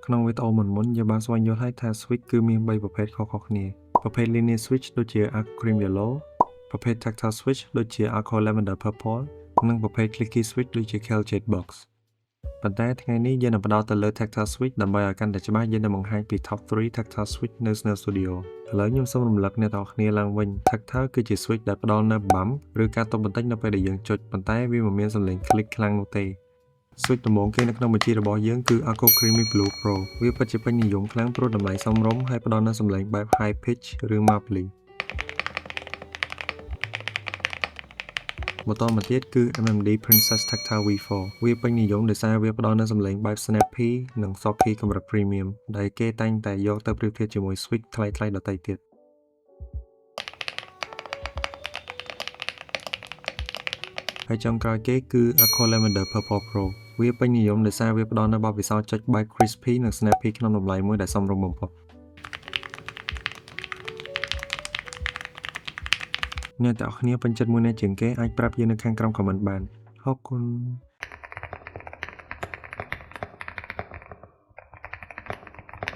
ក្នុងវីដេអូមុនយើងបានស្វែងយល់ហើយថា switch គឺមាន3ប្រភេទខុសៗគ្នាប្រភេទ linear switch ដូចជា arc cream yellow ប្រភេទ tactile switch ដូចជា arco lavender purple និងប្រភេទ clicky switch ដូចជា cal jade box ប៉ុន្តែថ្ងៃនេះយើងនឹងផ្ដោតទៅលើ tactile switch ដើម្បីឲ្យកាន់តែច្បាស់យើងនឹងបង្ហាញពី top 3 tactile switch នៅ Snail Studio ឥឡូវខ្ញុំសូមរំលឹកអ្នកទាំងអស់គ្នាឡើងវិញ tactile គឺជា switch ដែលផ្ដល់នូវ bump ឬការទប់បន្តិចនៅពេលដែលយើងចុចប៉ុន្តែវាមិនមានសំឡេង click ខ្លាំងនោះទេ switch ដំបូងគេនៅក្នុងបញ្ជីរបស់យើងគឺ Arco Creamy Blue Pro វាពិតជាពេញនិយមខ្លាំងព្រោះតម្លៃសមរម្យហើយផ្ដល់នូវសំឡេងបែប high pitch ឬ marbly បន្តមកទៀតគឺ MMD Princess Tactile V4 វាពេញនិយមដោយសារវាផ្ដល់នូវសំឡេងបែប snappy និង socky កម្រិត premium ដែលគេតែងតែយកទៅប្រៀបធៀបជាមួយ switch ថ្លៃៗដទៃទៀតហើយចុងក្រោយគេគឺ Arco Lavender Purple Pro វាពេញនិយមដោយសារវាផ្ដល់នូវបទពិសោធន៍ចុចបែប crispy និង snappy ក្នុងតម្លៃមួយដែលសមរម្យបំផុតអ្នកទាំងអស់គ្នាពេញចិត្តមួយណាជាងគេអាចប្រាប់យើងនៅខាងក្រោម comment បានអរគុណ